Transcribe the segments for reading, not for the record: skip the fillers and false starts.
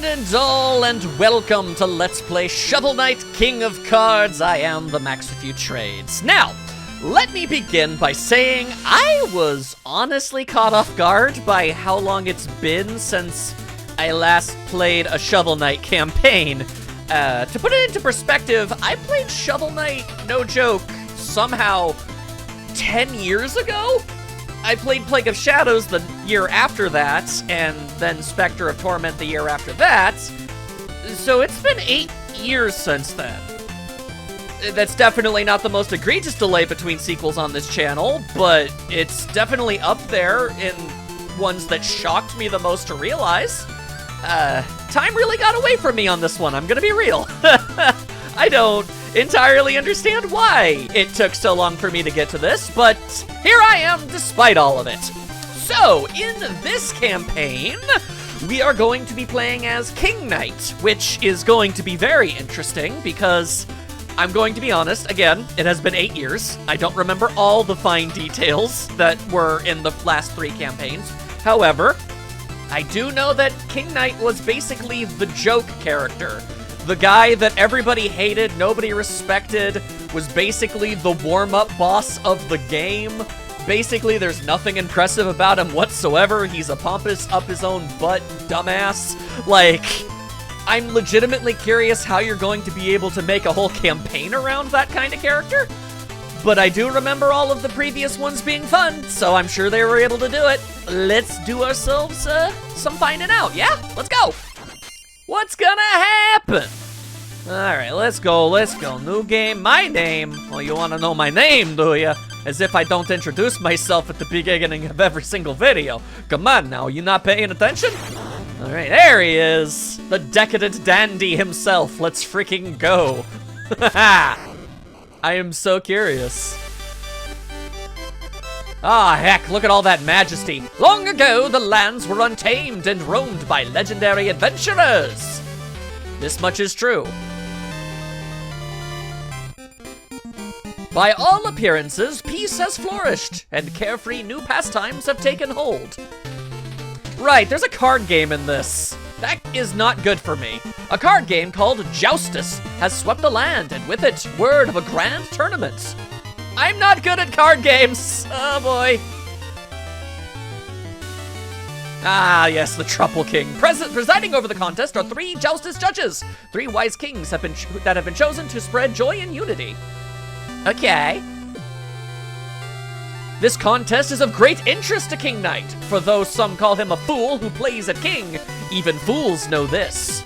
one and all, and welcome to Let's Play Shovel Knight King of Cards. I am the Max with You Trades. Now, let me begin by saying I was honestly caught off guard by how long it's been since I last played a Shovel Knight campaign. To put it into perspective, I played Shovel Knight, no joke, somehow 10 years ago? I played Plague of Shadows the year after that, and then Spectre of Torment the year after that. So it's been 8 years since then. That's definitely not the most egregious delay between sequels on this channel, but it's definitely up there in ones that shocked me the most to realize. Time really got away from me on this one, I'm gonna be real. I don't entirely understand why it took so long for me to get to this, but here I am despite all of it. So, in this campaign, we are going to be playing as King Knight, which is going to be very interesting because I'm going to be honest, again, it has been 8 years. I don't remember all the fine details that were in the last 3 campaigns. However, I do know that King Knight was basically the joke character. The guy that everybody hated, nobody respected, was basically the warm-up boss of the game. Basically, there's nothing impressive about him whatsoever. He's a pompous, up-his-own-butt dumbass. Like, I'm legitimately curious how you're going to be able to make a whole campaign around that kind of character. But I do remember all of the previous ones being fun, so I'm sure they were able to do it. Let's do ourselves some finding out, yeah? Let's go! What's gonna happen? Alright, let's go. New game, my name. Well, you wanna know my name, do ya? As if I don't introduce myself at the beginning of every single video. Come on now, you not paying attention? Alright, there he is. The decadent dandy himself. Let's freaking go. I am so curious. Ah, heck, look at all that majesty. Long ago, the lands were untamed and roamed by legendary adventurers. This much is true. By all appearances, peace has flourished, and carefree new pastimes have taken hold. Right, there's a card game in this. That is not good for me. A card game called Joustus has swept the land, and with it, word of a grand tournament. I'm not good at card games. Oh boy. Ah, yes, the Truple King. Presiding over the contest are 3 Joustus judges. 3 wise kings that have been chosen to spread joy and unity. Okay. This contest is of great interest to King Knight, for though some call him a fool who plays at king, even fools know this.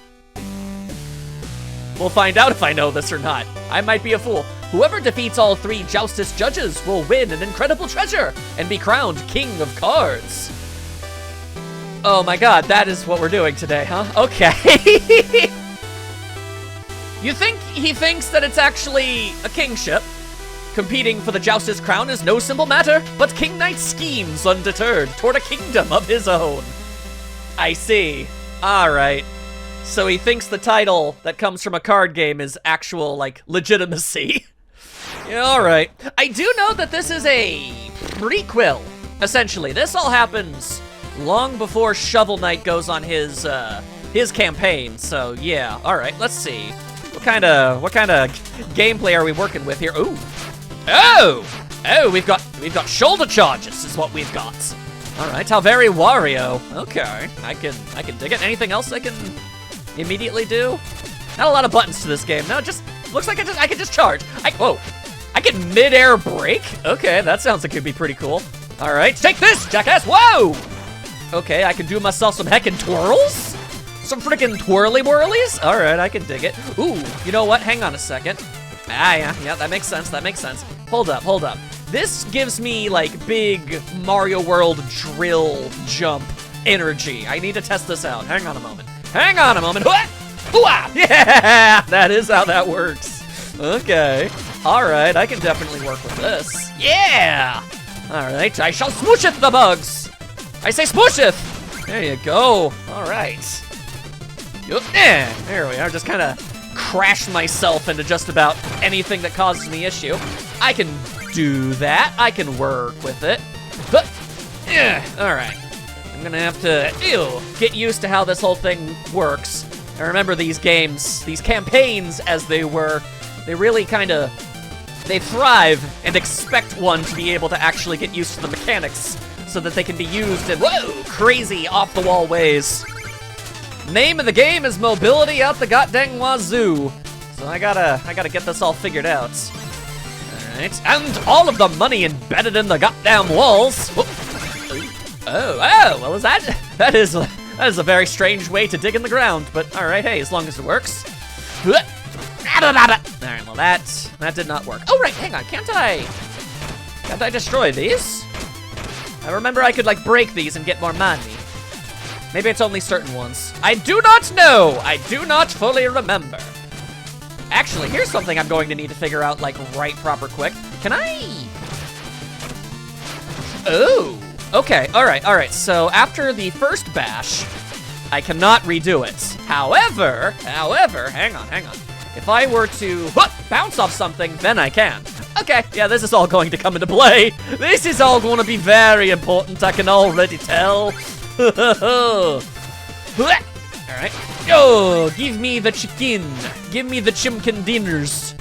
We'll find out if I know this or not. I might be a fool. Whoever defeats all 3 Joustus judges will win an incredible treasure and be crowned King of Cards. Oh my god, that is what we're doing today, huh? Okay. You think he thinks that it's actually a kingship? Competing for the Joustus crown is no simple matter, but King Knight schemes undeterred toward a kingdom of his own. I see. Alright. So he thinks the title that comes from a card game is actual, like, legitimacy. Yeah, alright. I do know that this is a prequel, essentially. This all happens long before Shovel Knight goes on his campaign, so yeah. Alright, let's see. What kind of gameplay are we working with here? Ooh. Oh, we've got shoulder charges is what we've got. All right, how very Wario. Okay, I can dig it. Anything else I can immediately do? Not a lot of buttons to this game. No, just looks like I can just charge. Whoa, I can mid-air brake. Okay, that sounds like it'd be pretty cool. All right, take this, jackass. Whoa. Okay, I can do myself some heckin' twirls. Some freaking twirly whirlies. All right, I can dig it. Ooh, you know what? Hang on a second. Ah, yeah, that makes sense, Hold up. This gives me, like, big Mario World drill jump energy. I need to test this out. Hang on a moment. Hoo-ah! Yeah, that is how that works. Okay. All right, I can definitely work with this. Yeah! All right, I shall smoosheth the bugs. I say smoosheth! There you go. All right. There we are, just kind of crash myself into just about anything that causes me issue. I can do that. I can work with it. All right. I'm gonna have to get used to how this whole thing works. I remember these games, these campaigns as they were, they really kind of, they thrive and expect one to be able to actually get used to the mechanics so that they can be used in, whoa, crazy off-the-wall ways. Name of the game is Mobility Out the Goddamn Wazoo. So I gotta get this all figured out. Alright, and all of the money embedded in the goddamn walls. Oh, well, that is a very strange way to dig in the ground, but alright, hey, as long as it works. Alright, well that did not work. Oh right, hang on, can't I destroy these? I remember I could like break these and get more money. Maybe it's only certain ones. I do not know! I do not fully remember. Actually, here's something I'm going to need to figure out, like, right proper quick. Can I... Oh! Okay, alright. So, after the first bash, I cannot redo it. However, hang on. If I were to bounce off something, then I can. Okay, yeah, this is all going to come into play. This is all going to be very important, I can already tell. Alright. Yo, give me the chicken. Give me the chimkin dinners.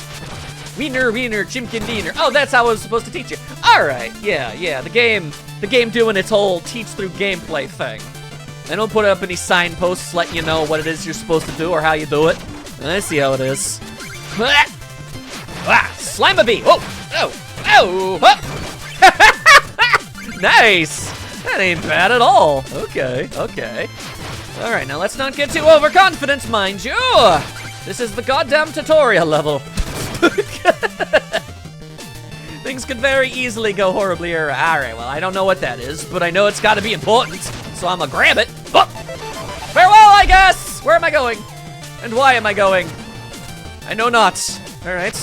Wiener, chimkin dinner. Oh, that's how I was supposed to teach you. Alright, yeah, the game doing its whole teach through gameplay thing. They don't put up any signposts letting you know what it is you're supposed to do or how you do it. I see how it is. Slime a bee. Oh. Nice. That ain't bad at all. Okay. All right, now let's not get too overconfident, mind you. This is the goddamn tutorial level. Things could very easily go horribly awry. All right, well, I don't know what that is, but I know it's got to be important, so I'm gonna grab it. Oh. Farewell, I guess. Where am I going? And why am I going? I know not. All right.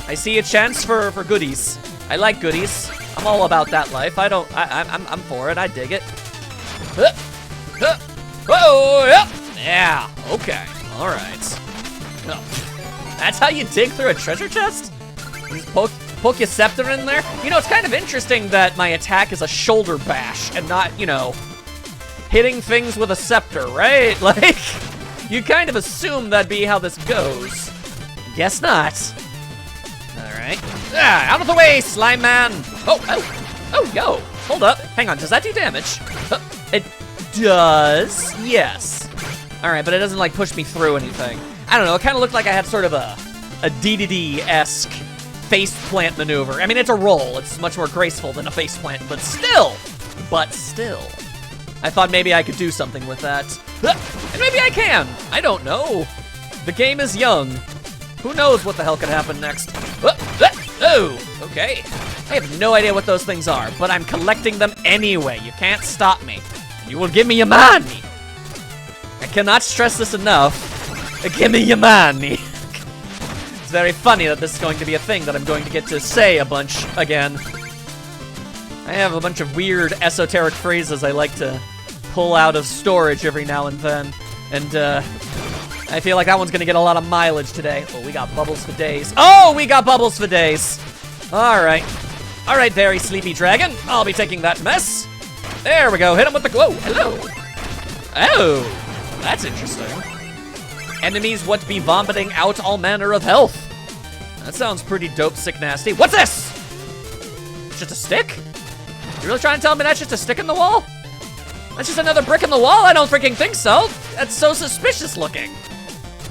I see a chance for goodies. I like goodies. I'm all about that life. I'm for it. I dig it. Whoa, yep. Yeah, okay. All right. Oh. That's how you dig through a treasure chest? You just poke your scepter in there? You know, it's kind of interesting that my attack is a shoulder bash and not, you know, hitting things with a scepter, right? Like, you kind of assume that'd be how this goes. Guess not. All right. Out of the way, slime man. Oh, yo. Hold up. Hang on, does that do damage? It does, yes. All right, but it doesn't like push me through anything. I don't know, it kind of looked like I had sort of a DDD-esque face plant maneuver. I mean, it's a roll. It's much more graceful than a face plant, but still. I thought maybe I could do something with that. And maybe I can. I don't know. The game is young. Who knows what the hell could happen next? Oh, okay. I have no idea what those things are, but I'm collecting them anyway. You can't stop me. You will give me your money. I cannot stress this enough. Give me your money. It's very funny that this is going to be a thing that I'm going to get to say a bunch again. I have a bunch of weird esoteric phrases I like to pull out of storage every now and then. And I feel like that one's gonna get a lot of mileage today. Oh, we got bubbles for days. Oh, we got bubbles for days. All right, very sleepy dragon. I'll be taking that mess. There we go, hit him with the, whoa, hello. Oh, that's interesting. Enemies would be vomiting out all manner of health. That sounds pretty dope, sick, nasty. What's this? It's just a stick? You really trying to tell me that's just a stick in the wall? That's just another brick in the wall? I don't freaking think so. That's so suspicious looking.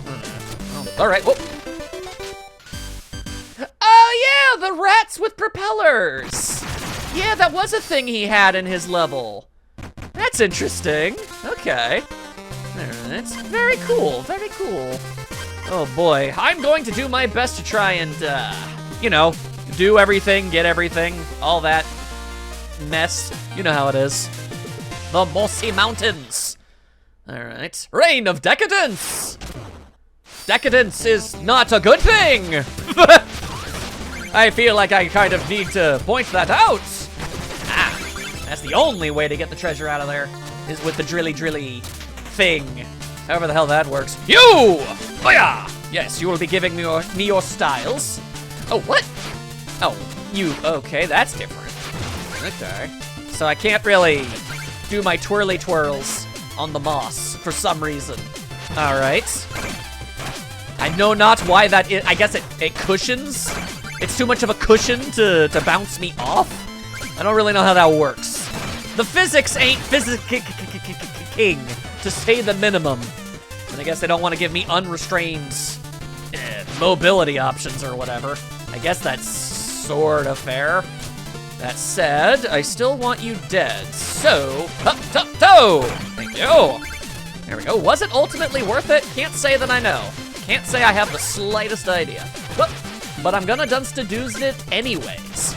Oh, all right, whoa. Oh yeah, the rats with propellers. Yeah, that was a thing he had in his level. That's interesting. Okay. That's very cool, very cool. Oh boy, I'm going to do my best to try and, you know, do everything, get everything, all that mess. You know how it is. The Mossy Mountains. All right, Reign of Decadence. Decadence is not a good thing. I feel like I kind of need to point that out. That's the only way to get the treasure out of there, is with the drilly thing. However the hell that works. You! Oh yeah! Yes, you will be giving me your styles. Oh, what? Oh, you, okay, that's different. Okay. So I can't really do my twirly twirls on the moss for some reason. All right. I know not why that is. I guess it cushions. It's too much of a cushion to bounce me off. I don't really know how that works. The physics ain't king, to say the minimum. And I guess they don't want to give me unrestrained mobility options or whatever. I guess that's sort of fair. That said, I still want you dead. So, toe! Thank you. There we go. Was it ultimately worth it? Can't say that I know. Can't say I have the slightest idea. But I'm gonna dunce-to-doose it anyways.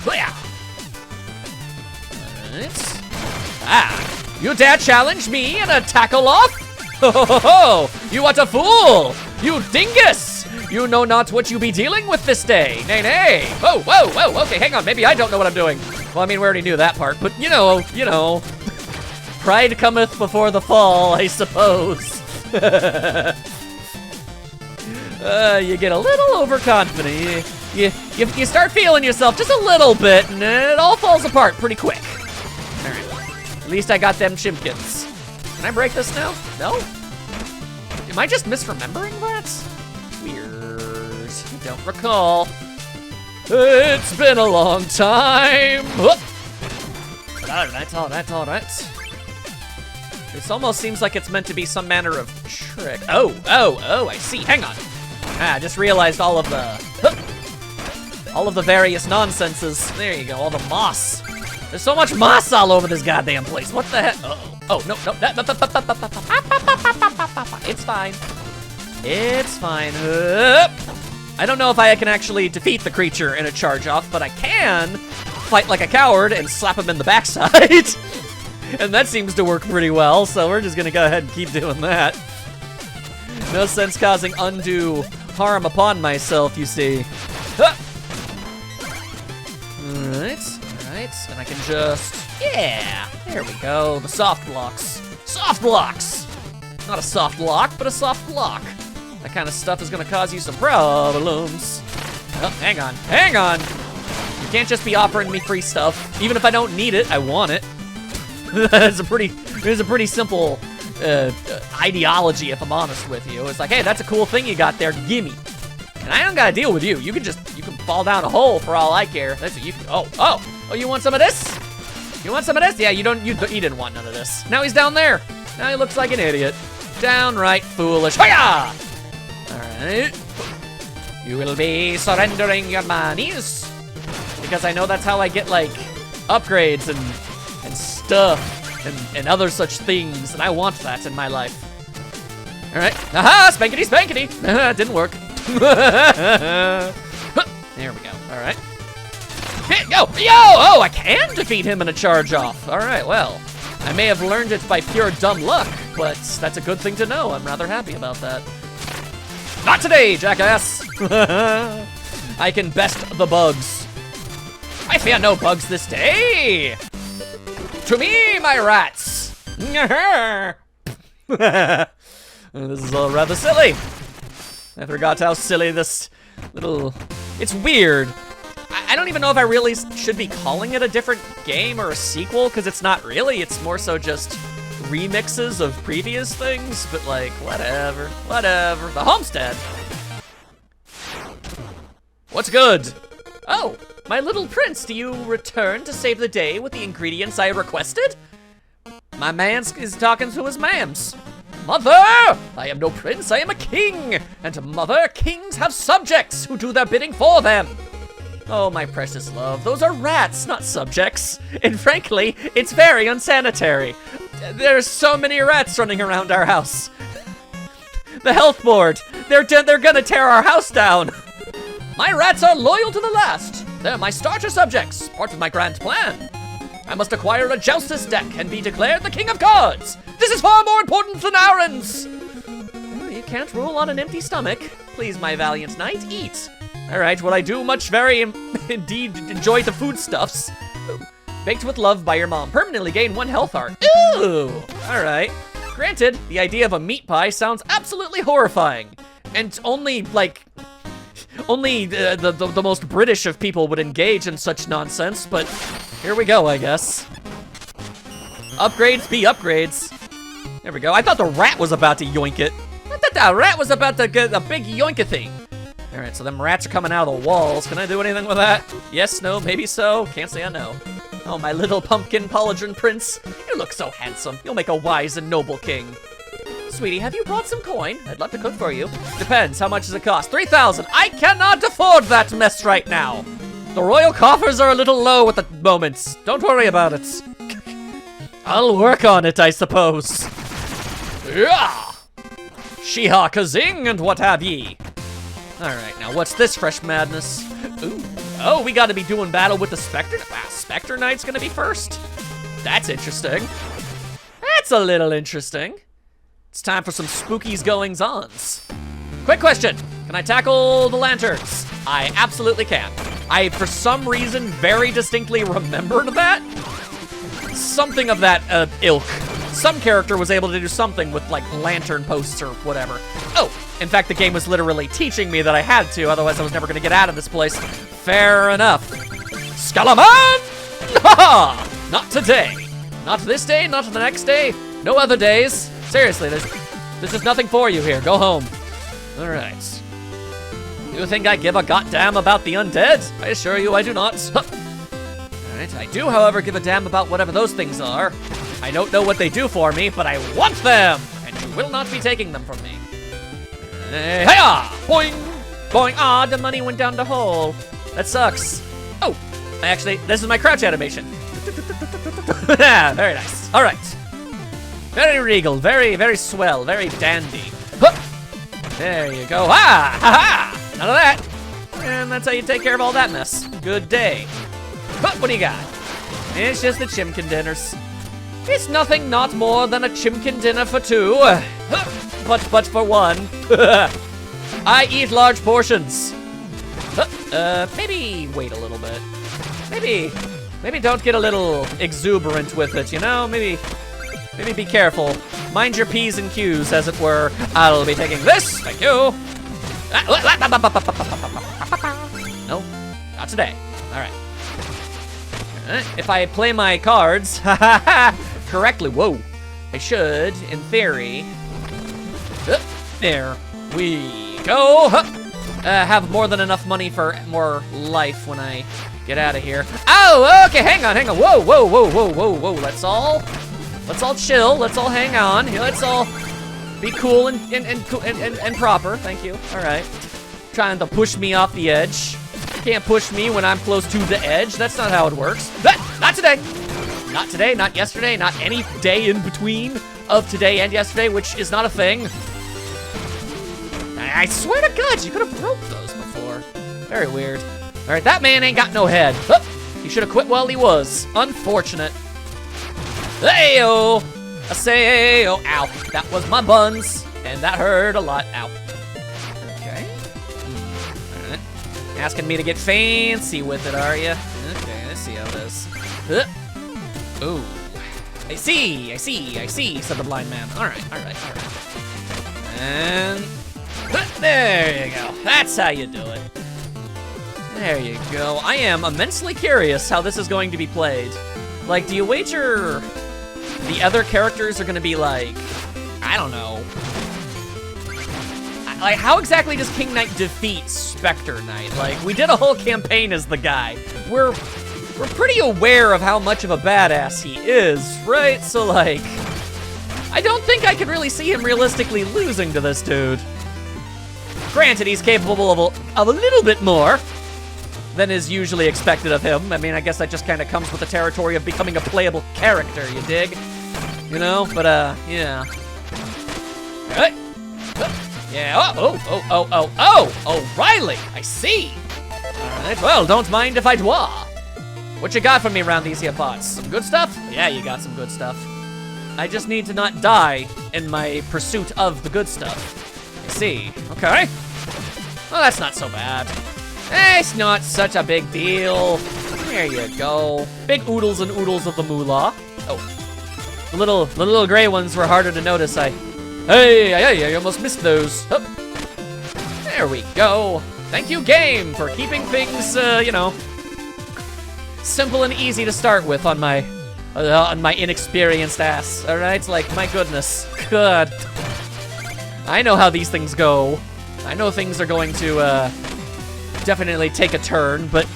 Alright. You dare challenge me in a tackle-off? Ho ho ho ho! You are a fool! You dingus! You know not what you be dealing with this day. Nay, nay. Whoa, whoa, whoa. Okay, hang on. Maybe I don't know what I'm doing. Well, I mean, we already knew that part, but you know. Pride cometh before the fall, I suppose. You get a little overconfident. You start feeling yourself just a little bit, and it all falls apart pretty quick. All right. At least I got them chimkins. Can I break this now? No? Am I just misremembering that? Weird. Don't recall. It's been a long time. All right. This almost seems like it's meant to be some manner of trick. Oh, I see. Hang on. I just realized all of the various nonsenses. There you go, all the moss. There's so much moss all over this goddamn place. What the heck? Oh, no. It's fine. It's fine. I don't know if I can actually defeat the creature in a charge off, but I can fight like a coward and slap him in the backside. And that seems to work pretty well, so we're just gonna go ahead and keep doing that. No sense causing undue harm upon myself, you see. Alright, and I can just, yeah, there we go, the soft blocks. Soft blocks! Not a soft lock, but a soft block. That kind of stuff is gonna cause you some problems. Oh, hang on. You can't just be offering me free stuff. Even if I don't need it, I want it. It's a pretty simple ideology, if I'm honest with you. It's like, hey, that's a cool thing you got there, gimme. And I don't gotta deal with you. You can fall down a hole for all I care. That's what you can, oh, you want some of this? You want some of this? Yeah, you didn't want none of this. Now he's down there. Now he looks like an idiot. Downright foolish. Hiya! Alright. You will be surrendering your monies. Because I know that's how I get, like, upgrades and stuff and other such things, and I want that in my life. Alright. Aha! Spankety spankety! Didn't work. There we go. Alright. Go! Yo! Oh, I can defeat him in a charge off. Alright, well. I may have learned it by pure dumb luck, but that's a good thing to know. I'm rather happy about that. Not today, jackass! I can best the bugs. I fear no bugs this day! To me, my rats! This is all rather silly. I forgot how silly this little... It's weird. I don't even know if I really should be calling it a different game or a sequel, because it's not really. It's more so just remixes of previous things, but like, whatever. The homestead. What's good? Oh, my little prince, do you return to save the day with the ingredients I requested? My man is talking to his mams. Mother! I am no prince, I am a king! And mother, kings have subjects who do their bidding for them! Oh, my precious love, those are rats, not subjects. And frankly, it's very unsanitary. There's so many rats running around our house. The health board, they're gonna tear our house down. My rats are loyal to the last. They're my starter subjects, part of my grand plan. I must acquire a joustus deck and be declared the king of cards. This is far more important than errands. Oh, you can't rule on an empty stomach. Please, my valiant knight, eat. All right, well, I do much very indeed enjoy the foodstuffs. Baked with love by your mom. Permanently gain 1 health heart. Ooh, all right. Granted, the idea of a meat pie sounds absolutely horrifying. And only the most British of people would engage in such nonsense, but here we go, I guess. Upgrades be upgrades. There we go. I thought the rat was about to yoink it. That rat was about to get a big yoinkathy. All right, so them rats are coming out of the walls. Can I do anything with that? Yes, no, maybe so. Can't say I know. Oh, my little pumpkin pauldron prince. You look so handsome. You'll make a wise and noble king. Sweetie, have you brought some coin? I'd love to cook for you. Depends. How much does it cost? 3,000. I cannot afford that mess right now. The royal coffers are a little low at the moment. Don't worry about it. I'll work on it, I suppose. Yeah! Shee-ha, kazing, and what have ye. Alright, now what's this fresh madness? Ooh. Oh, we gotta be doing battle with the Spectre? Wow, Spectre Knight's gonna be first? That's interesting. That's a little interesting. It's time for some spookies goings-ons. Quick question, can I tackle the lanterns? I absolutely can. I, for some reason, very distinctly remembered that. Something of that ilk. Some character was able to do something with, like, lantern posts or whatever. Oh, in fact, the game was literally teaching me that I had to, otherwise I was never gonna get out of this place. Fair enough. Scalaman! Ha! Not today. Not this day, not the next day, no other days. Seriously, there's just nothing for you here. Go home. All right. You think I give a goddamn about the undead? I assure you I do not. All right, I do, however, give a damn about whatever those things are. I don't know what they do for me, but I want them, and you will not be taking them from me. Hey-ya! Boing! Boing! Ah, the money went down the hole. That sucks. Oh, this is my crouch animation. Very nice. All right. Very regal, very, very swell, very dandy. Huh. There you go. Ah! Ha-ha! None of that. And that's how you take care of all that mess. Good day. Huh, what do you got? It's just the chimkin dinners. It's nothing not more than a chimkin dinner for two. But for one. I eat large portions. Maybe wait a little bit. Maybe don't get a little exuberant with it, you know? Maybe be careful. Mind your P's and Q's, as it were. I'll be taking this. Thank you. No, not today. All right. If I play my cards correctly, whoa, I should, in theory. There we go. Have more than enough money for more life when I get out of here. Oh, okay, hang on. Whoa. Let's all chill. Let's all hang on. Here, let's all be cool and proper. Thank you. All right. Trying to push me off the edge. You can't push me when I'm close to the edge. That's not how it works. Not today. Not today, not yesterday, not any day in between of today and yesterday, which is not a thing. I swear to God, you could have broke those before. Very weird. All right, that man ain't got no head. He should have quit while he was. Unfortunate. Hey-o. I say, oh, ow. That was my buns, and that hurt a lot. Ow. Okay. All right. Asking me to get fancy with it, are you? Okay, let's see how it is. Ooh. I see, said the blind man. All right. And there you go. That's how you do it. There you go. I am immensely curious how this is going to be played. Like, do you wager the other characters are gonna be like, I don't know. Like, how exactly does King Knight defeat Spectre Knight? Like, we did a whole campaign as the guy. We're pretty aware of how much of a badass he is, right? So, like, I don't think I could really see him realistically losing to this dude. Granted, he's capable of a little bit more than is usually expected of him. I mean, I guess that just kind of comes with the territory of becoming a playable character, you dig? You know, but, yeah. Alright. Yeah, oh, Riley, I see. Alright, well, don't mind if I do. What you got for me around these here parts? Some good stuff? Yeah, you got some good stuff. I just need to not die in my pursuit of the good stuff. I see, okay. Well, that's not so bad. It's not such a big deal. There you go. Big oodles and oodles of the moolah. Oh, the little gray ones were harder to notice. Hey, I almost missed those. Oh. There we go. Thank you, game, for keeping things, you know, simple and easy to start with on my inexperienced ass. All right, like, my goodness, good. I know how these things go. I know things are going to definitely take a turn, but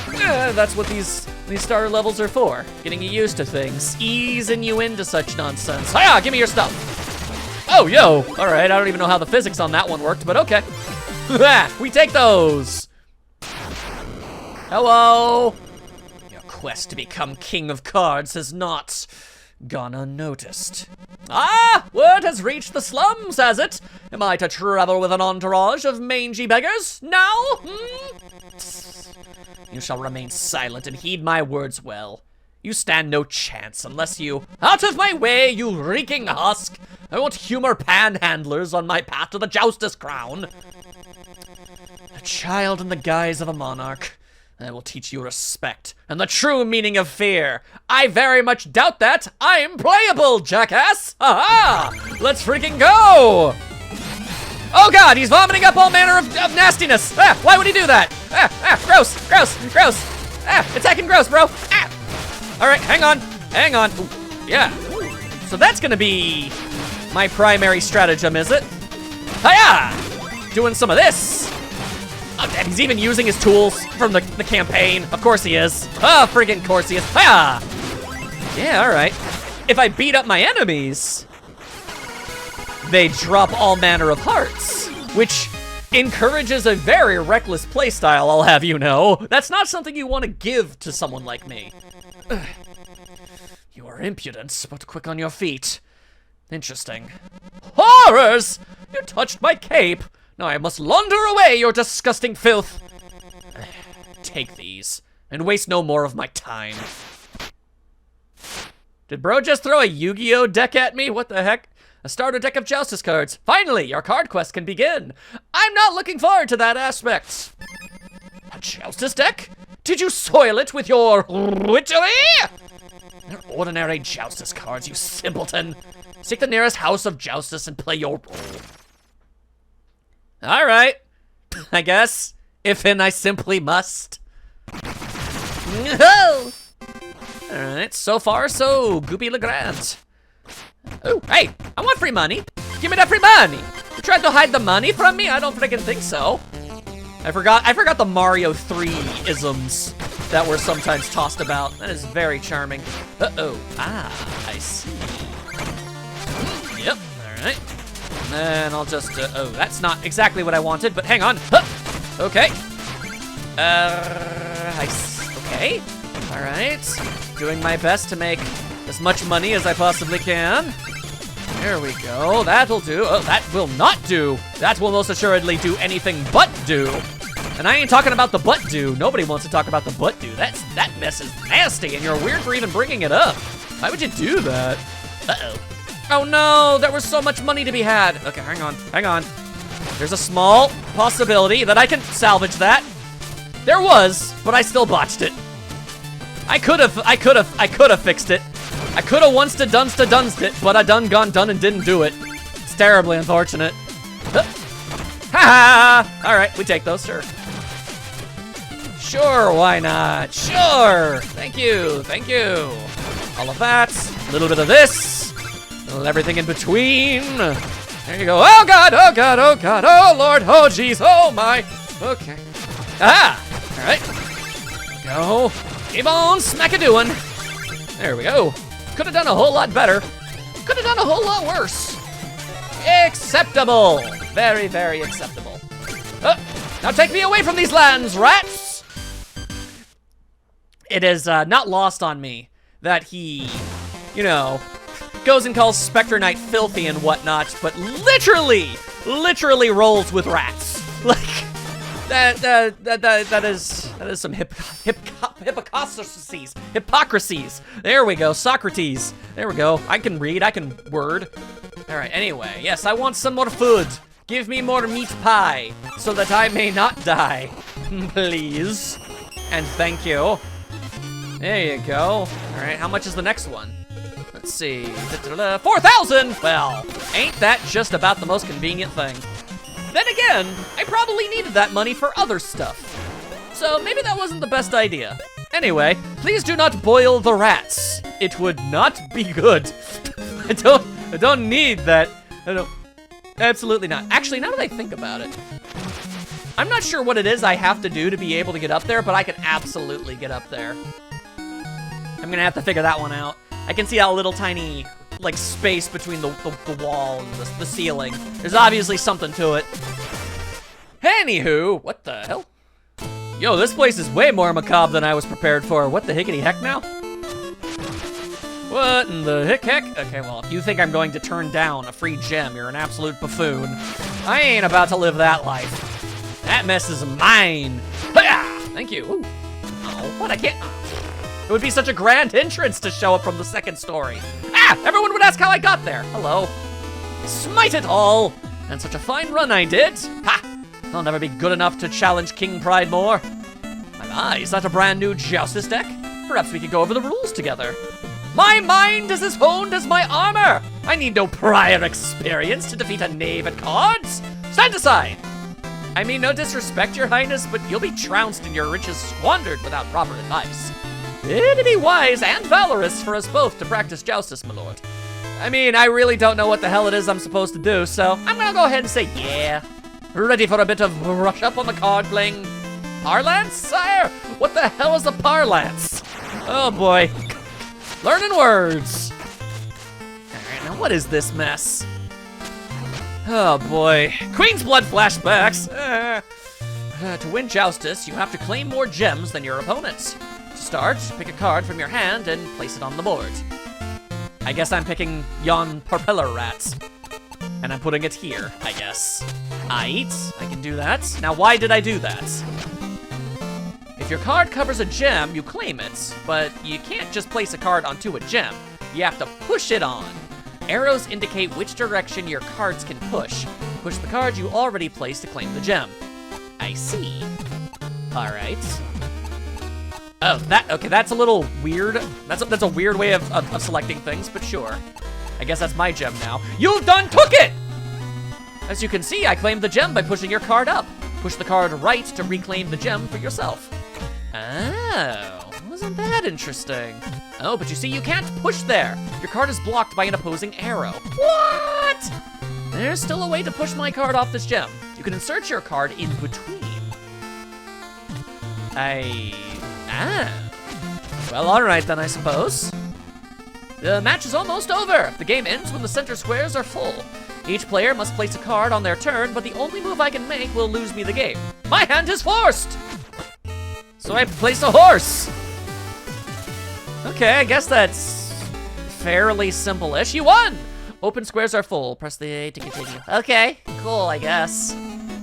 that's what these starter levels are for. Getting you used to things, easing you into such nonsense. Hiya, give me your stuff. Oh, yo, all right, I don't even know how the physics on that one worked, but okay. We take those. Hello. Your quest to become king of cards has not gone unnoticed. Ah, word has reached the slums, has it? Am I to travel with an entourage of mangy beggars now? You shall remain silent and heed my words well. You stand no chance unless you... Out of my way, you reeking husk! I won't humor panhandlers on my path to the Joustus crown. A child in the guise of a monarch. I will teach you respect and the true meaning of fear. I very much doubt that. I'm playable, jackass! Aha! Let's freaking go! Oh god, he's vomiting up all manner of nastiness! Ah, why would he do that? Gross, gross, gross! Attacking gross, bro! Alright, hang on. Ooh, yeah. So that's gonna be my primary stratagem, is it? Hiya! Doing some of this. Oh, and he's even using his tools from the campaign. Of course he is. Oh, friggin' course he is. Hiya! Yeah, alright. If I beat up my enemies, they drop all manner of hearts, which encourages a very reckless playstyle, I'll have you know. That's not something you want to give to someone like me. You are impudent, but quick on your feet. Interesting. Horrors! You touched my cape. Now I must launder away your disgusting filth. Take these, and waste no more of my time. Did bro just throw a Yu-Gi-Oh deck at me? What the heck? A starter deck of Joustus cards. Finally, your card quest can begin. I'm not looking forward to that aspect. A Joustus deck? Did you soil it with your witchery? They're ordinary Joustus cards, you simpleton. Seek the nearest house of Joustus and play your role. All right, I guess. If in, I simply must. All right, so far so Goopy Legrand. Oh, hey, I want free money. Give me that free money. You tried to hide the money from me? I don't freaking think so. I forgot the Mario 3 isms that were sometimes tossed about. That is very charming. Uh-oh, I see. Yep, all right. And then I'll just, oh, that's not exactly what I wanted, but hang on. Okay. Okay. All right. Doing my best to make as much money as I possibly can. There we go. That'll do. Oh, that will not do. That will most assuredly do anything but do. And I ain't talking about the butt do. Nobody wants to talk about the butt do. That mess is nasty, and you're weird for even bringing it up. Why would you do that? Uh-oh. Oh no, there was so much money to be had. Okay, hang on. There's a small possibility that I can salvage that. There was, but I still botched it. I could have fixed it. I could have once to dunsed it, but I done and didn't do it. It's terribly unfortunate. Ha! All right, we take those, sure. Sure, why not? Sure. Thank you. All of that, a little bit of this. Everything in between. There you go. Oh god, oh god, oh god, oh lord, oh jeez, oh my. Okay. Ah! Alright. Go. Keep on smack-a-doing. There we go. Could have done a whole lot better. Could have done a whole lot worse. Acceptable. Very, very acceptable. Now take me away from these lands, rats! It is not lost on me that he, you know, goes and calls Spectre Knight filthy and whatnot, but literally rolls with rats. Like, that is some hypocrisies. There we go, Socrates. There we go. I can read, I can word. All right, anyway, yes, I want some more food. Give me more meat pie, so that I may not die. Please. And thank you. There you go. All right, how much is the next one? Let's see, 4,000! Well, ain't that just about the most convenient thing? Then again, I probably needed that money for other stuff. So maybe that wasn't the best idea. Anyway, please do not boil the rats. It would not be good. I don't need that. Absolutely not. Actually, now that I think about it, I'm not sure what it is I have to do to be able to get up there, but I can absolutely get up there. I'm gonna have to figure that one out. I can see that little tiny, like, space between the wall and the ceiling. There's obviously something to it. Anywho, what the hell? Yo, this place is way more macabre than I was prepared for. What the hickety heck now? What in the heck? Okay, well, if you think I'm going to turn down a free gem, you're an absolute buffoon. I ain't about to live that life. That mess is mine. Hi-ya! Thank you. Ooh. Oh, what? I can't. It would be such a grand entrance to show up from the second story. Ah! Everyone would ask how I got there. Hello. Smite it all! And such a fine run I did. Ha! I'll never be good enough to challenge King Pride more. My, is that a brand new Joustus deck? Perhaps we could go over the rules together. My mind is as honed as my armor. I need no prior experience to defeat a knave at cards. Stand aside. I mean, no disrespect, your highness, but you'll be trounced and your riches squandered without proper advice. It'd be wise and valorous for us both to practice Joustus, my lord. I mean, I really don't know what the hell it is I'm supposed to do, so I'm gonna go ahead and say yeah. Ready for a bit of brush up on the card playing parlance, sire? What the hell is a parlance? Oh boy. Learning words. Alright, now what is this mess? Oh boy. Queen's Blood flashbacks. To win Joustus, you have to claim more gems than your opponents. To start, pick a card from your hand and place it on the board. I guess I'm picking yon propeller rat. And I'm putting it here, I guess. I can do that. Now why did I do that? If your card covers a gem, you claim it, but you can't just place a card onto a gem. You have to push it on. Arrows indicate which direction your cards can push. Push the card you already placed to claim the gem. I see. All right. Oh, okay, that's a little weird. That's a weird way of selecting things, but sure. I guess that's my gem now. You've done took it! As you can see, I claimed the gem by pushing your card up. Push the card right to reclaim the gem for yourself. Oh, wasn't that interesting? Oh, but you see, you can't push there. Your card is blocked by an opposing arrow. What? There's still a way to push my card off this gem. You can insert your card in between. Well, all right then, I suppose. The match is almost over. The game ends when the center squares are full. Each player must place a card on their turn, but the only move I can make will lose me the game. My hand is forced! So I place a horse. Okay, I guess that's fairly simple-ish. You won! Open squares are full. Press the A to continue. Okay, cool, I guess.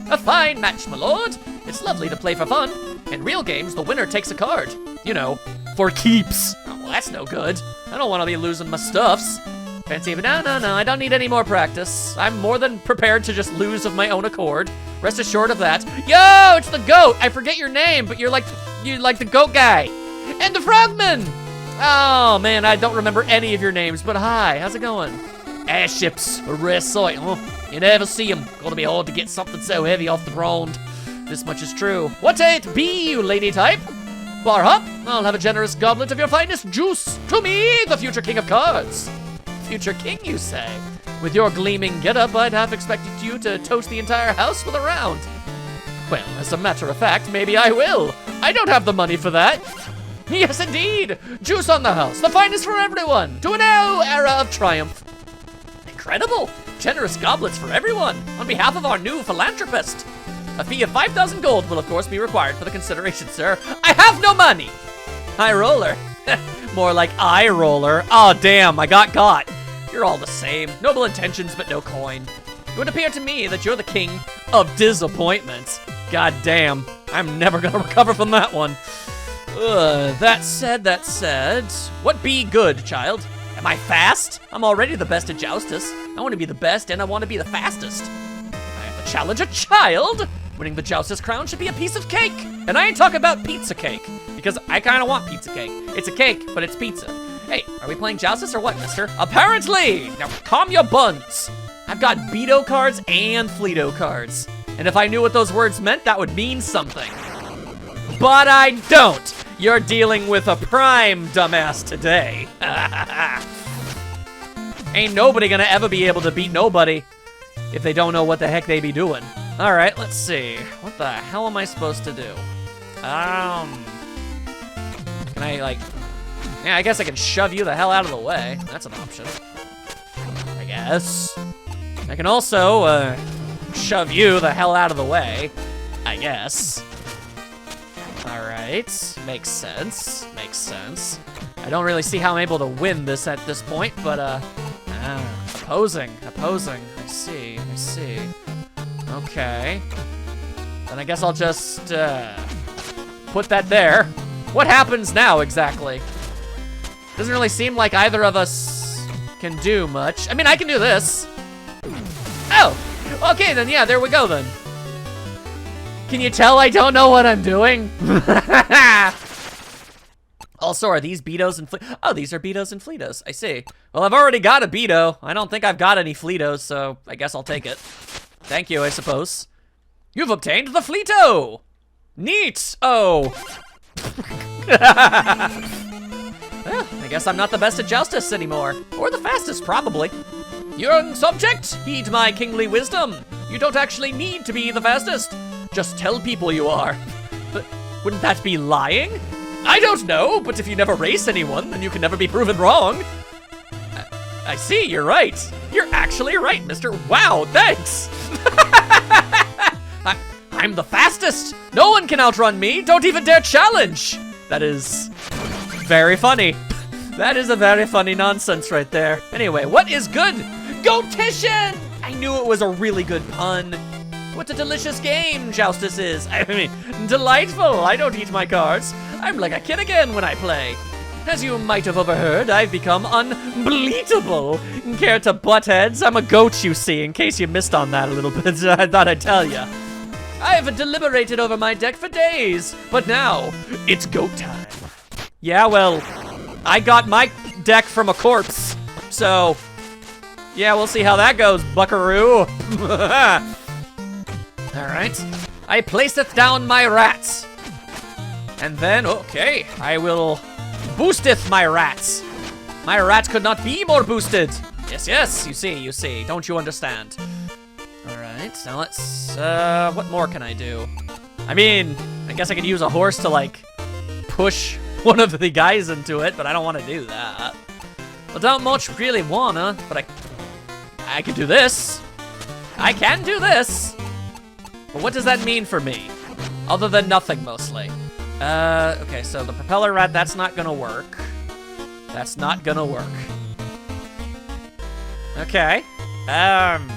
A fine match, my lord. It's lovely to play for fun. In real games, the winner takes a card. You know, for keeps. Oh, well, that's no good. I don't want to be losing my stuffs. Fancy, but no, I don't need any more practice. I'm more than prepared to just lose of my own accord. Rest assured of that. Yo, it's the goat. I forget your name, but you're like the goat guy. And the frogman. Oh, man, I don't remember any of your names, but hi, how's it going? Airships, a rare sight, huh? You never see them. Gonna be hard to get something so heavy off the ground. This much is true. What it be, you lady type? Bar up, I'll have a generous goblet of your finest juice. To me, the future king of cards. Future king, you say? With your gleaming getup, I'd have expected you to toast the entire house with a round. Well, as a matter of fact, maybe I will. I don't have the money for that. Yes, indeed. Juice on the house, the finest for everyone. To a new era of triumph. Incredible. Generous goblets for everyone. On behalf of our new philanthropist. A fee of 5,000 gold will, of course, be required for the consideration, sir. I have no money. High roller. More like eye roller. Oh, damn, I got. You're all the same. Noble intentions, but no coin. It would appear to me that you're the king of disappointments. God damn, I'm never gonna recover from that one. That said, what be good, child? Am I fast? I'm already the best at Joustus. I want to be the best, and I want to be the fastest. I have to challenge a child? Winning the Joustus crown should be a piece of cake. And I ain't talking about pizza cake, because I kind of want pizza cake. It's a cake, but it's pizza. Hey, are we playing Joustus or what, mister? Apparently! Now calm your buns. I've got Beto cards and Fleeto cards. And if I knew what those words meant, that would mean something. But I don't. You're dealing with a prime dumbass today. Ain't nobody gonna ever be able to beat nobody. if they don't know what the heck they be doing. All right, let's see. What the hell am I supposed to do? Can I, like... Yeah, I guess I can shove you the hell out of the way. That's an option. I guess. I can also, shove you the hell out of the way. I guess. All right, makes sense, makes sense. I don't really see how I'm able to win this at this point, but, opposing, I see. Okay. Then I guess I'll just, put that there. What happens now, exactly? Doesn't really seem like either of us can do much. I mean, I can do this. Oh, okay, then yeah, there we go then. Can you tell I don't know what I'm doing? Also, are these Betos and Oh, these are Betos and Fleetos. I see. Well, I've already got a Beto. I don't think I've got any Fleetos, so I guess I'll take it. Thank you, I suppose. You've obtained the Fleeto! Neat! Oh. Well, I guess I'm not the best at Joustus anymore. Or the fastest, probably. Young subject, heed my kingly wisdom. You don't actually need to be the fastest. Just tell people you are. But wouldn't that be lying? I don't know, but if you never race anyone, then you can never be proven wrong. I see, you're right. You're actually right, mister. Wow, thanks. I'm the fastest. No one can outrun me. Don't even dare challenge. That is very funny. That is a very funny nonsense right there. Anyway, what is good? Goatition! I knew it was a really good pun. What a delicious game Joustus is. I mean, delightful. I don't eat my cards. I'm like a kid again when I play. As you might have overheard, I've become unbleatable. Care to butt heads? I'm a goat, you see, in case you missed on that a little bit. I thought I'd tell ya. I've deliberated over my deck for days, but now it's goat time. Yeah, well, I got my deck from a corpse, so yeah, we'll see how that goes, buckaroo. All right, I placeth down my rats. And then, okay, I will boosteth my rats. My rats could not be more boosted. Yes, yes, you see, don't you understand? All right, now let's, what more can I do? I mean, I guess I could use a horse to, like, push one of the guys into it, but I don't want to do that. I don't much really wanna, but I can do this. I can do this. But what does that mean for me? Other than nothing, mostly. Okay, so the propeller rat, that's not gonna work. That's not gonna work. Okay. I'm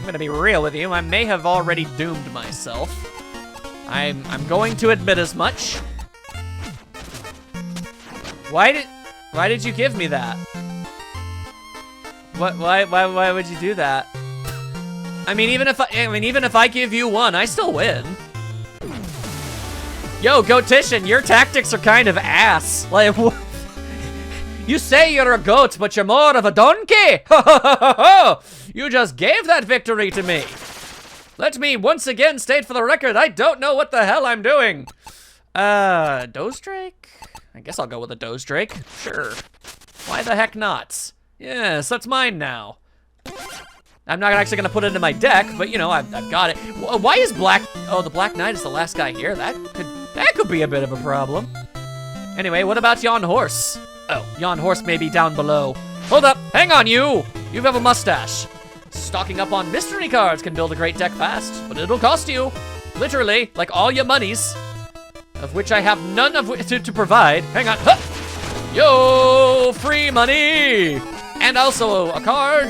gonna be real with you. I may have already doomed myself. I'm going to admit as much. Why did you give me that? Why would you do that? I mean, even if I give you one, I still win. Yo, Goatition, your tactics are kind of ass. Like, you say you're a goat, but you're more of a donkey. You just gave that victory to me. Let me once again state for the record, I don't know what the hell I'm doing. Doze Drake? I guess I'll go with a Doze Drake. Sure. Why the heck not? Yes, that's mine now. I'm not actually gonna put it into my deck, but you know, I've got it. Why is Black, oh, the Black Knight is the last guy here? That could be a bit of a problem. Anyway, what about yon horse? Oh, yon horse may be down below. Hold up, hang on you! You have a mustache. Stocking up on mystery cards can build a great deck fast, but it'll cost you. Literally, like all your monies. Of which I have none of to provide. Hang on, huh. Yo, free money! And also a card.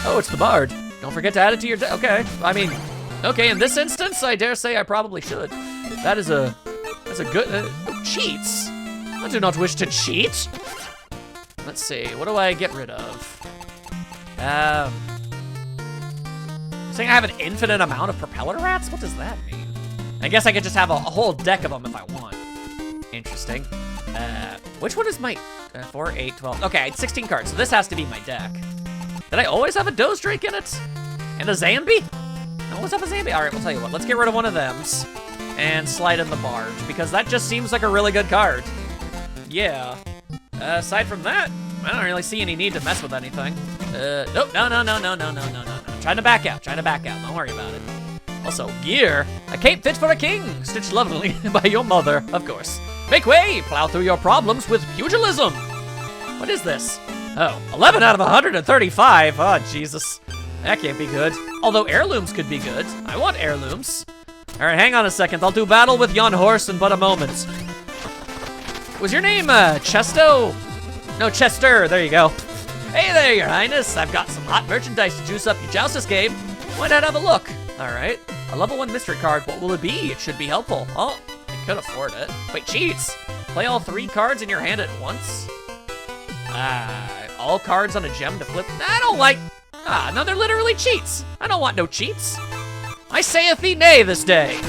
Oh, it's the Bard. Don't forget to add it to your deck. Okay, I mean, okay, in this instance, I dare say I probably should. That's a good, cheats. I do not wish to cheat. Let's see, what do I get rid of? Saying I have an infinite amount of propeller rats? What does that mean? I guess I could just have a whole deck of them if I want. Interesting. Which one is my, 4, 8, 12. Okay, I had 16 cards, so this has to be my deck. Did I always have a Doze Drake in it? And a Zambi? I always have a Zambi. All right, we'll tell you what. Let's get rid of one of thems and slide in the Barge, because that just seems like a really good card. Yeah. Aside from that, I don't really see any need to mess with anything. Nope, no. trying to back out. Don't worry about it. Also, gear. A cape fit for a king, stitched lovingly by your mother, of course. Make way, plow through your problems with pugilism. What is this? Oh, 11 out of 135. Oh, Jesus. That can't be good. Although heirlooms could be good. I want heirlooms. All right, hang on a second. I'll do battle with yon horse in but a moment. Was your name, Chesto? No, Chester. There you go. Hey there, your highness. I've got some hot merchandise to juice up your Joustus game. Why not have a look? All right. A level 1 mystery card. What will it be? It should be helpful. Oh, I could afford it. Wait, cheats. Play all 3 cards in your hand at once? All cards on a gem to flip. I don't like... no, they're literally cheats. I don't want no cheats. I saith thee nay this day.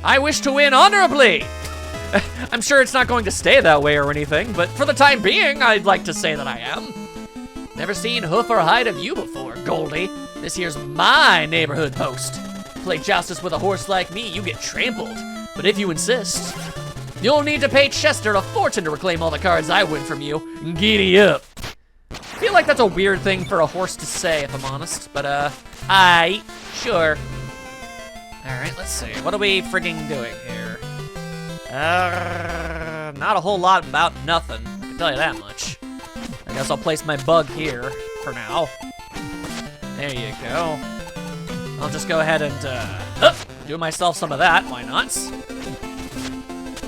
I wish to win honorably. I'm sure it's not going to stay that way or anything, but for the time being, I'd like to say that I am. Never seen hoof or hide of you before, Goldie. This here's my neighborhood post. Play Joustus with a horse like me, you get trampled. But if you insist, you'll need to pay Chester a fortune to reclaim all the cards I win from you. Giddy up. I feel like that's a weird thing for a horse to say, if I'm honest, but aye, sure. All right, let's see. What are we frigging doing here? Not a whole lot about nothing. I can tell you that much. I guess I'll place my bug here for now. There you go. I'll just go ahead and do myself some of that. Why not?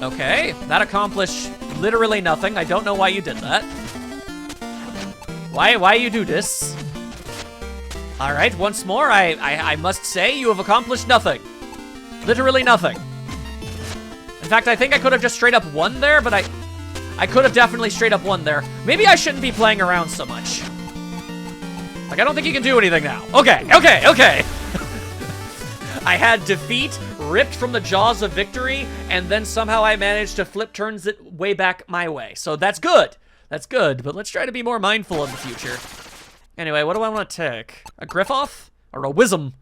Okay, that accomplished literally nothing. I don't know why you did that. Why you do this? All right, once more, I must say you have accomplished nothing. Literally nothing. In fact, I think I could have just straight up won there, but I could have definitely straight up won there. Maybe I shouldn't be playing around so much. Like, I don't think you can do anything now. Okay. I had defeat ripped from the jaws of victory, and then somehow I managed to flip turns it way back my way. So that's good. That's good, but let's try to be more mindful in the future. Anyway, what do I want to take? A Griffoff or a Wisdom?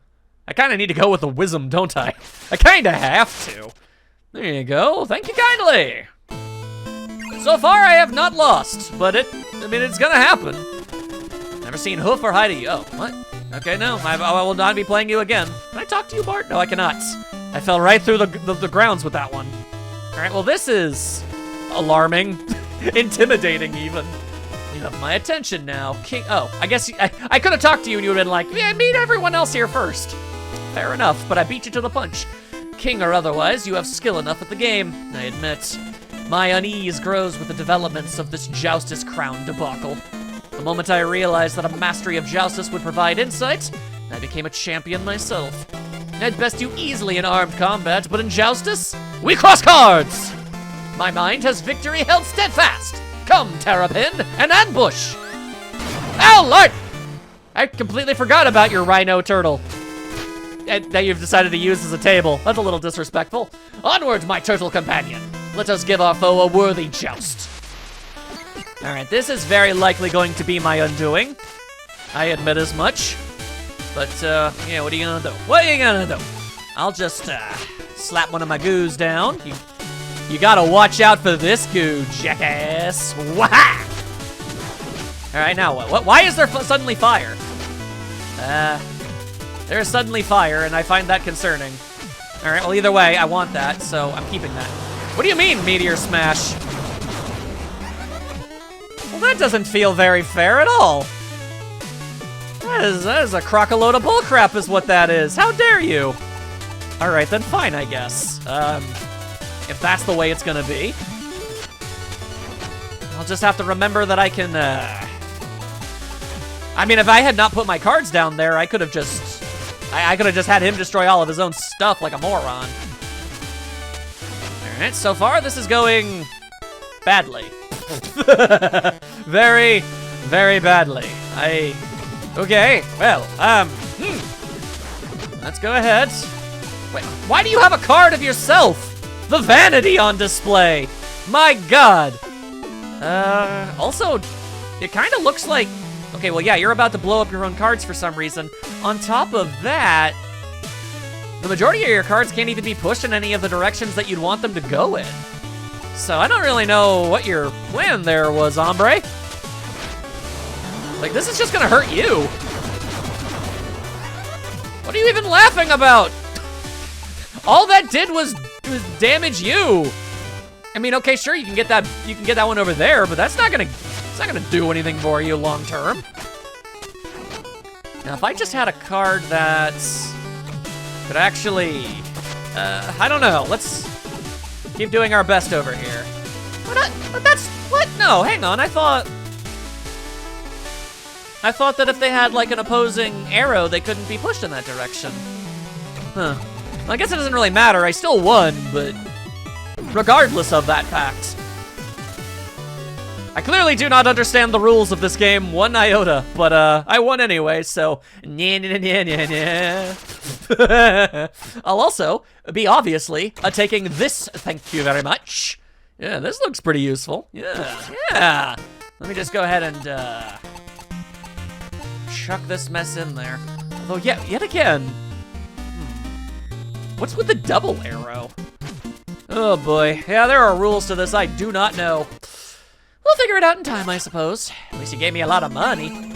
I kind of need to go with a Wisdom, don't I? I kind of have to. There you go. Thank you kindly. So far, I have not lost, but it's gonna happen. Never seen hoof or hide of you. Oh, what? Okay, no, I will not be playing you again. Can I talk to you, Bart? No, I cannot. I fell right through the grounds with that one. All right, well, this is alarming, intimidating even. You have my attention now. King, oh, I guess I could have talked to you and you would have been like, yeah, meet everyone else here first. Fair enough, but I beat you to the punch. King or otherwise, you have skill enough at the game, I admit. My unease grows with the developments of this Joustus crown debacle. The moment I realized that a mastery of Joustus would provide insight, I became a champion myself. I'd best you easily in armed combat, but in Joustus, we cross cards! My mind has victory held steadfast. Come, Terrapin, and ambush! Oh, Lord! I completely forgot about your rhino turtle that you've decided to use as a table. That's a little disrespectful. Onwards, my turtle companion. Let us give our foe a worthy joust. All right, this is very likely going to be my undoing. I admit as much. But, yeah, what are you gonna do? What are you gonna do? I'll just, slap one of my goos down. You gotta watch out for this goo, jackass. Wah! All right, now what? Why is there suddenly fire? There's suddenly fire, and I find that concerning. All right, well, either way, I want that, so I'm keeping that. What do you mean, Meteor Smash? Well, that doesn't feel very fair at all. That is a crock-a-load of bullcrap is what that is. How dare you? All right, then fine, I guess. If that's the way it's gonna be. I'll just have to remember that I can, I mean, if I had not put my cards down there, I could have just... I could have just had him destroy all of his own stuff like a moron. All right, so far this is going badly. Very, very badly. Okay, well, let's go ahead. Wait, why do you have a card of yourself? The vanity on display. My God. Also, it kind of looks like, okay, well, yeah, you're about to blow up your own cards for some reason. On top of that, the majority of your cards can't even be pushed in any of the directions that you'd want them to go in. So I don't really know what your plan there was, hombre. Like, this is just gonna hurt you. What are you even laughing about? All that did was damage you. I mean, okay, sure, you can get that one over there, but it's not gonna do anything for you long term. Now, if I just had a card that could actually, I don't know. Let's keep doing our best over here. But that's what? No, hang on. I thought that if they had like an opposing arrow, they couldn't be pushed in that direction. Huh. Well, I guess it doesn't really matter. I still won, but regardless of that fact, I clearly do not understand the rules of this game one iota, but I won anyway, so I'll also be obviously taking this, thank you very much. Yeah, this looks pretty useful. Yeah. Let me just go ahead and chuck this mess in there. Although, yet again, what's with the double arrow? Oh boy, yeah, there are rules to this I do not know. We'll figure it out in time, I suppose. At least you gave me a lot of money.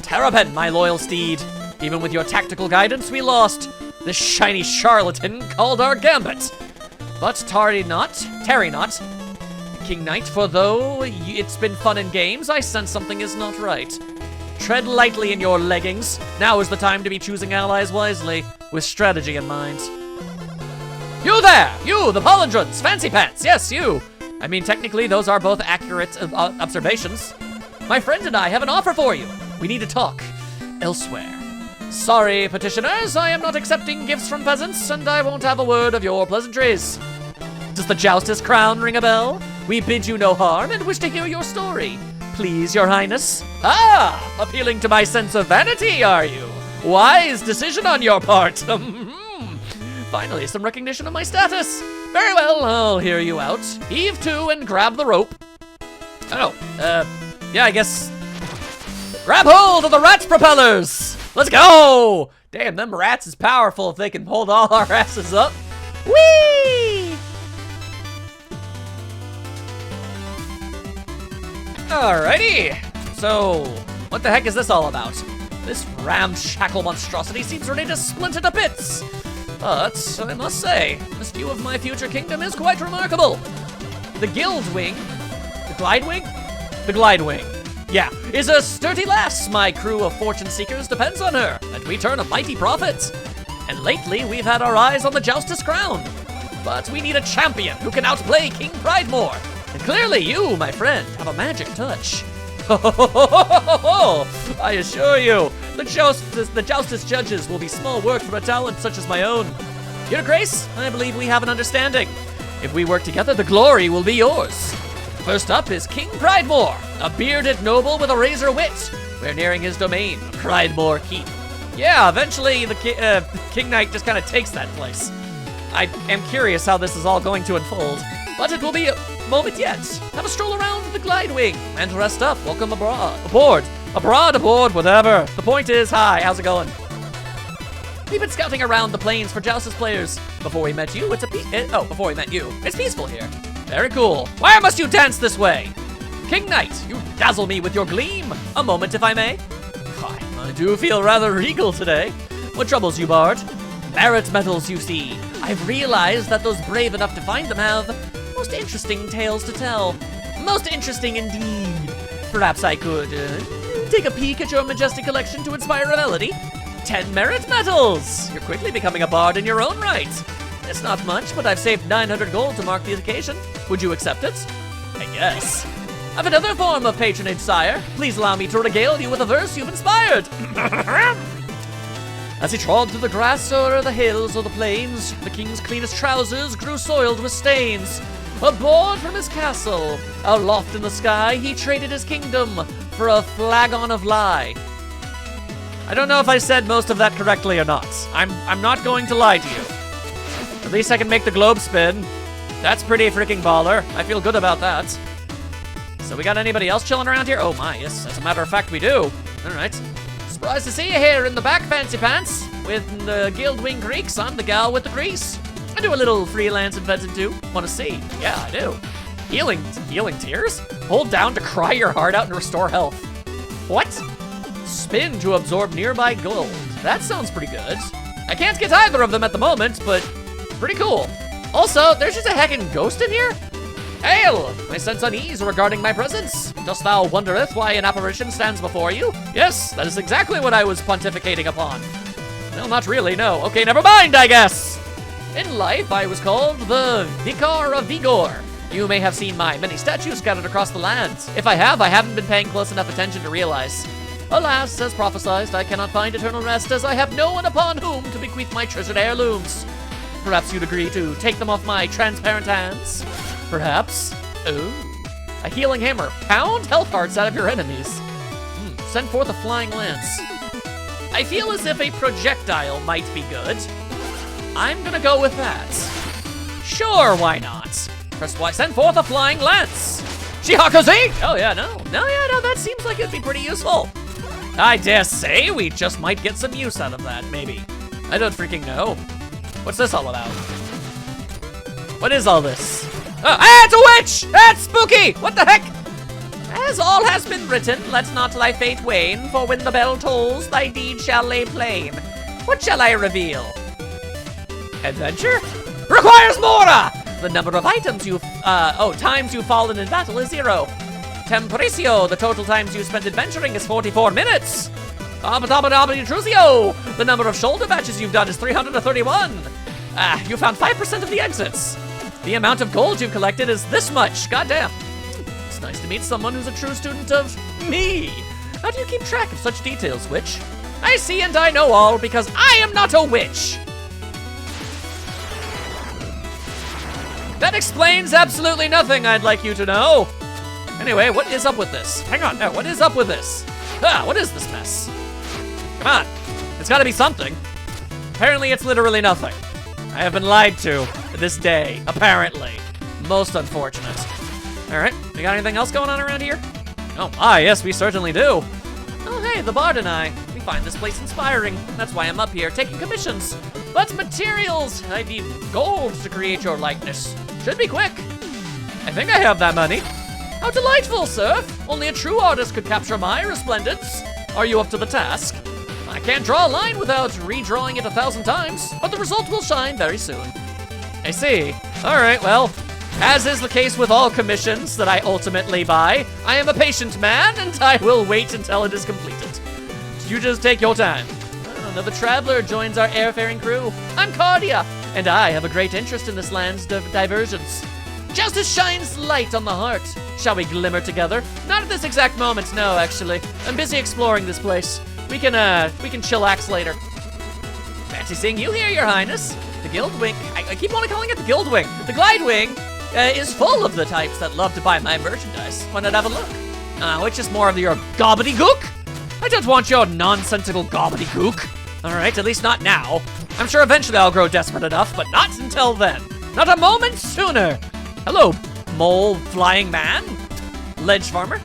Terrapin, my loyal steed. Even with your tactical guidance, we lost. This shiny charlatan called our gambit. But tarry not, King Knight, for though it's been fun and games, I sense something is not right. Tread lightly in your leggings. Now is the time to be choosing allies wisely, with strategy in mind. You there! You, the Polendrons, Fancy Pants, yes, you! I mean, technically, those are both accurate observations. My friend and I have an offer for you. We need to talk elsewhere. Sorry, petitioners, I am not accepting gifts from peasants, and I won't have a word of your pleasantries. Does the Joustess crown ring a bell? We bid you no harm and wish to hear your story. Please, your highness. Ah, appealing to my sense of vanity, are you? Wise decision on your part. Finally, some recognition of my status. Very well, I'll hear you out. Heave to and grab the rope. Oh, yeah, I guess. Grab hold of the rat's propellers. Let's go. Damn, them rats is powerful if they can hold all our asses up. Whee! Alrighty. So, what the heck is this all about? This ramshackle monstrosity seems ready to splinter to bits. But, I must say, this view of my future kingdom is quite remarkable. The Guild Wing, the Glide Wing? The Glide Wing, yeah, is a sturdy lass. My crew of fortune seekers depends on her, and we turn a mighty profit. And lately, we've had our eyes on the Joustess crown. But we need a champion who can outplay King Pridemore. And clearly you, my friend, have a magic touch. I assure you, the Joustess judges will be small work for a talent such as my own. Your Grace, I believe we have an understanding. If we work together, the glory will be yours. First up is King Pridemore, a bearded noble with a razor wit. We're nearing his domain, Pridemore Keep. Yeah, eventually the King Knight just kind of takes that place. I am curious how this is all going to unfold, but it will be a moment yet. Have a stroll around the Glide Wing and rest up. Welcome aboard, whatever. The point is, hi, how's it going? We've been scouting around the plains for Joustess players. Before we met you, it's peaceful here. Very cool. Why must you dance this way? King Knight, you dazzle me with your gleam. A moment, if I may. I do feel rather regal today. What troubles you, Bard? Merit medals, you see. I've realized that those brave enough to find them have most interesting tales to tell. Most interesting indeed. Perhaps I could take a peek at your majestic collection to inspire a melody. 10 merit medals! You're quickly becoming a bard in your own right. It's not much, but I've saved 900 gold to mark the occasion. Would you accept it? I guess. I've another form of patronage, sire. Please allow me to regale you with a verse you've inspired. As he trod through the grass or the hills or the plains, the king's cleanest trousers grew soiled with stains. Aboard from his castle, aloft in the sky, he traded his kingdom for a flagon of lie. I don't know if I said most of that correctly or not. I'm not going to lie to you. At least I can make the globe spin. That's pretty freaking baller. I feel good about that. So we got anybody else chilling around here? Oh my, yes, as a matter of fact we do. All right. Surprised to see you here in the back, Fancy Pants. With the Guild Wing Greeks, I'm the gal with the grease. I do a little freelance inventing too. Want to see? Yeah, I do. Healing tears? Hold down to cry your heart out and restore health. What? Spin to absorb nearby gold. That sounds pretty good. can't get either of them at the moment, but pretty cool. Also, there's just a heckin' ghost in here? Hail! I sense unease regarding my presence. Dost thou wondereth why an apparition stands before you? Yes, that is exactly what I was pontificating upon. Well, not really, no. Okay, never mind, I guess. In life, I was called the Vicar of Vigor. You may have seen my many statues scattered across the land. If I have, I haven't been paying close enough attention to realize. Alas, as prophesied, I cannot find eternal rest, as I have no one upon whom to bequeath my treasured heirlooms. Perhaps you'd agree to take them off my transparent hands? Perhaps? Ooh. A healing hammer. Pound health hearts out of your enemies. Send forth a flying lance. I feel as if a projectile might be good. I'm gonna go with that. Sure, why not? Press Y, send forth a flying lance. Shihakaze! Oh yeah, no, that seems like it'd be pretty useful. I dare say we just might get some use out of that, maybe. I don't freaking know. What's this all about? What is all this? Oh, it's a witch! That's spooky! What the heck? As all has been written, let not thy fate wane, for when the bell tolls, thy deed shall lay plain. What shall I reveal? Adventure? Requires Mora! The number of items times you've fallen in battle is 0. Tempricio, the total times you spent adventuring is 44 minutes. Intrusio, the number of shoulder matches you've done is 331. You found 5% of the exits. The amount of gold you've collected is this much, goddamn. It's nice to meet someone who's a true student of me. How do you keep track of such details, witch? I see and I know all because I am not a witch. That explains absolutely nothing, I'd like you to know. Anyway, what is up with this? Hang on, no, what is up with this? What is this mess? Come on, it's gotta be something. Apparently it's literally nothing. I have been lied to this day, apparently. Most unfortunate. All right, we got anything else going on around here? Oh, yes, we certainly do. Oh, hey, the bard and I. We find this place inspiring. That's why I'm up here, taking commissions. But materials, I need gold to create your likeness. Should be quick. I think I have that money. How delightful, sir. Only a true artist could capture my resplendence. Are you up to the task? I can't draw a line without redrawing it 1,000 times, but the result will shine very soon. I see. All right, well, as is the case with all commissions that I ultimately buy, I am a patient man, and I will wait until it is completed. You just take your time. Another traveler joins our airfaring crew. I'm Cardia, and I have a great interest in this land's diversions. Justice shines light on the heart. Shall we glimmer together? Not at this exact moment, no, actually. I'm busy exploring this place. We can chillax later. Fancy seeing you here, Your Highness. The Guild Wing, I keep on calling it the Guild Wing. The Glide Wing is full of the types that love to buy my merchandise. Why not have a look? Which is more of your gobbledygook? I don't want your nonsensical gobbledygook. All right, at least not now. I'm sure eventually I'll grow desperate enough, but not until then. Not a moment sooner. Hello, mole flying man, ledge farmer.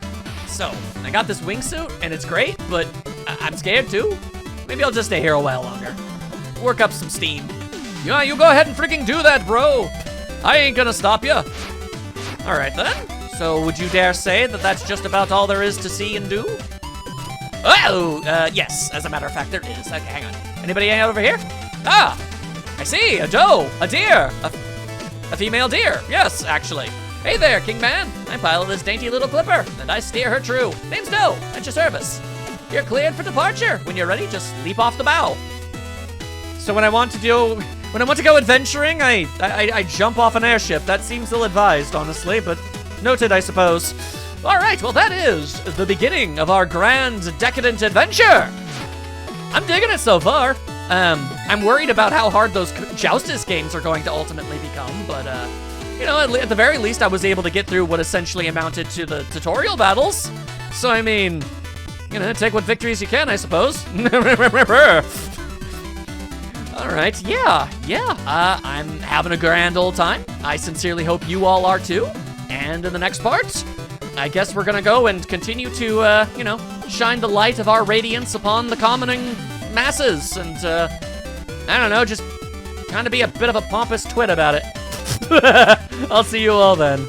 So, I got this wingsuit, and it's great, but I'm scared too. Maybe I'll just stay here a while longer. Work up some steam. Yeah, you go ahead and freaking do that, bro. I ain't gonna stop you. All right, then. So, would you dare say that that's just about all there is to see and do? Oh, yes, as a matter of fact, there is. Okay, hang on. Anybody over here? Ah, I see, a doe, a deer, a female deer. Yes, actually. Hey there, King Man. I pilot this dainty little clipper, and I steer her true. Name's Doe, at your service. You're cleared for departure. When you're ready, just leap off the bow. So when I want to go adventuring, I jump off an airship. That seems ill-advised, honestly, but noted, I suppose. All right, well, that is the beginning of our grand Decadent adventure. I'm digging it so far. I'm worried about how hard those Joustus games are going to ultimately become, but, you know, at the very least, I was able to get through what essentially amounted to the tutorial battles. So, I mean, you know, take what victories you can, I suppose. All right, yeah. I'm having a grand old time. I sincerely hope you all are too. And in the next part, I guess we're gonna go and continue to, you know, shine the light of our radiance upon the commoning masses and, I don't know, just kind of be a bit of a pompous twit about it. I'll see you all then.